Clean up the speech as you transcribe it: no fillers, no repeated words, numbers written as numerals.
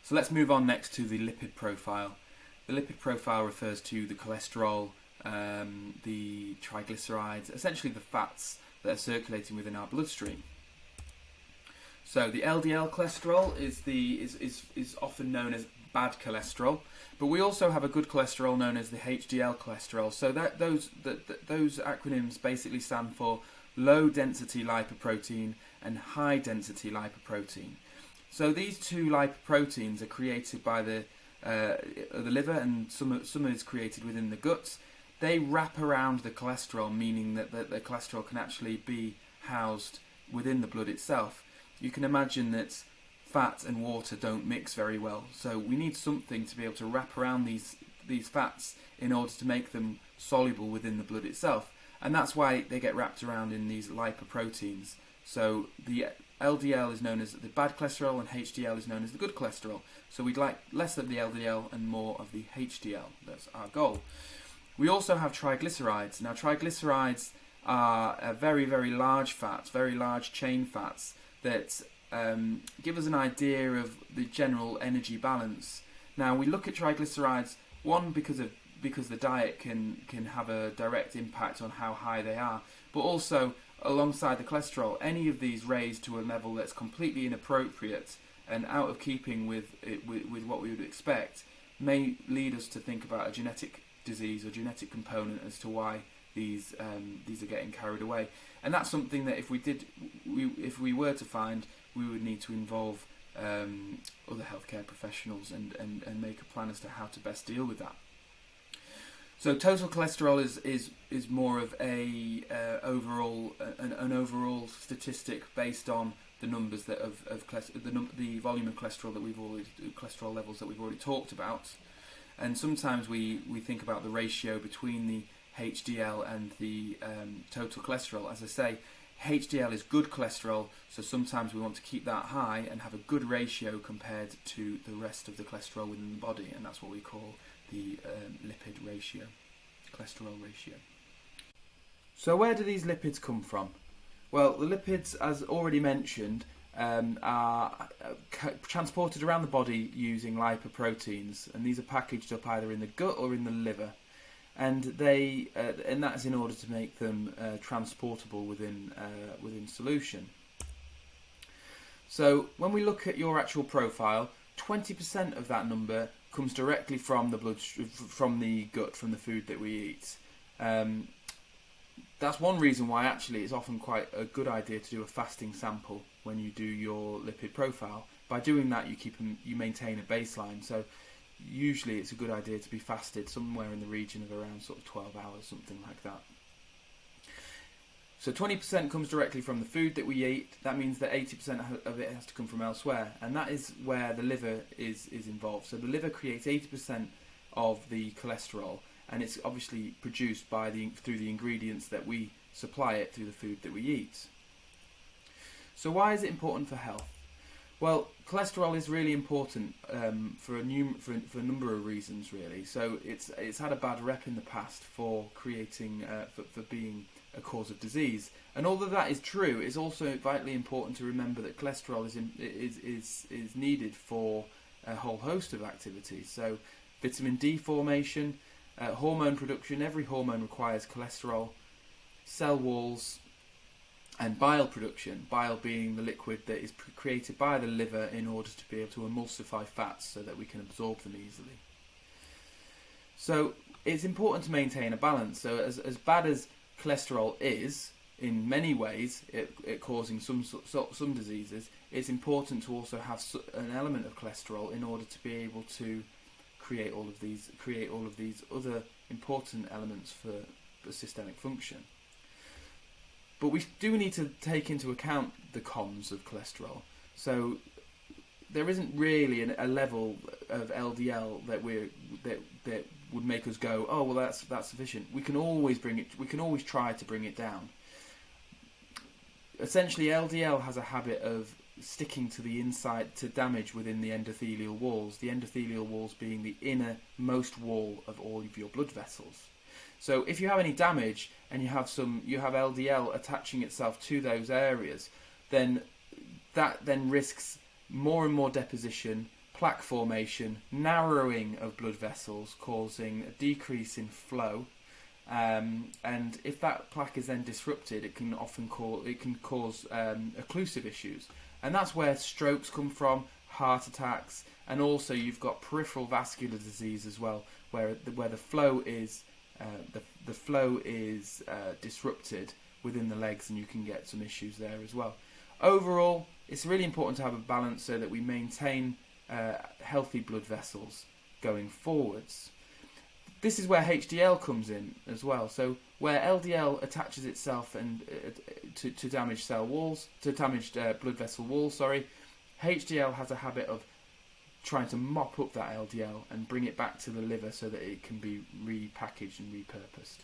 So let's move on next to the lipid profile. The lipid profile refers to the cholesterol, the triglycerides, essentially the fats that are circulating within our bloodstream. So the LDL cholesterol is often known as bad cholesterol, but we also have a good cholesterol known as the HDL cholesterol. So those acronyms basically stand for low density lipoprotein and high density lipoprotein. So these two lipoproteins are created by the liver, and some is created within the gut. They wrap around the cholesterol, meaning that the cholesterol can actually be housed within the blood itself. You can imagine that fat and water don't mix very well, so we need something to be able to wrap around these fats in order to make them soluble within the blood itself, and that's why they get wrapped around in these lipoproteins. So the LDL is known as the bad cholesterol and HDL is known as the good cholesterol. So we'd like less of the LDL and more of the HDL. That's our goal. We also have triglycerides. Now triglycerides are very, very large fats, very large chain fats that give us an idea of the general energy balance. Now we look at triglycerides, one because the diet can have a direct impact on how high they are, but also alongside the cholesterol, any of these raised to a level that's completely inappropriate and out of keeping with what we would expect may lead us to think about a genetic disease or genetic component as to why these are getting carried away. And that's something that if we were to find, we would need to involve other healthcare professionals and make a plan as to how to best deal with that. So total cholesterol is more of an overall statistic based on the numbers that the volume of cholesterol that cholesterol levels that we've already talked about, and sometimes we think about the ratio between the HDL and the total cholesterol. As I say, HDL is good cholesterol, so sometimes we want to keep that high and have a good ratio compared to the rest of the cholesterol within the body, and that's what we call the lipid ratio, cholesterol ratio. So where do these lipids come from? Well, the lipids, as already mentioned, are transported around the body using lipoproteins, and these are packaged up either in the gut or in the liver, and that is in order to make them transportable within solution. So when we look at your actual profile, 20% of that number comes directly from the from the gut, from the food that we eat. That's one reason why actually it's often quite a good idea to do a fasting sample when you do your lipid profile. By doing that, you maintain a baseline. So usually it's a good idea to be fasted somewhere in the region of around sort of 12 hours, something like that. So 20% comes directly from the food that we eat. That means that 80% of it has to come from elsewhere, and that is where the liver is involved. So the liver creates 80% of the cholesterol, and it's obviously produced through the ingredients that we supply it through the food that we eat. So why is it important for health? Well, cholesterol is really important for a number of reasons, really. So it's had a bad rep in the past for creating for being a cause of disease, and although that is true, it's also vitally important to remember that cholesterol is needed for a whole host of activities. So vitamin D formation, hormone production. Every hormone requires cholesterol, cell walls, and bile production, bile being the liquid that is created by the liver in order to be able to emulsify fats so that we can absorb them easily. So it's important to maintain a balance. So as bad as cholesterol is, in many ways, it causing some diseases, it's important to also have an element of cholesterol in order to be able to create all of these other important elements for systemic function. But we do need to take into account the cons of cholesterol. So there isn't really a level of LDL that would make us go, oh well, that's sufficient. We can always try to bring it down. Essentially, LDL has a habit of sticking to the inside, to damage within the endothelial walls. The endothelial walls being the innermost wall of all of your blood vessels. So if you have any damage and you have LDL attaching itself to those areas, then that risks more and more deposition, plaque formation, narrowing of blood vessels, causing a decrease in flow. And if that plaque is then disrupted, it can often cause occlusive issues, and that's where strokes come from, heart attacks, and also you've got peripheral vascular disease as well, where the flow is disrupted within the legs, and you can get some issues there as well. Overall, it's really important to have a balance so that we maintain healthy blood vessels going forwards. This is where HDL comes in as well. So where LDL attaches itself and to damage cell walls, to damaged blood vessel walls, HDL has a habit of trying to mop up that LDL and bring it back to the liver so that it can be repackaged and repurposed.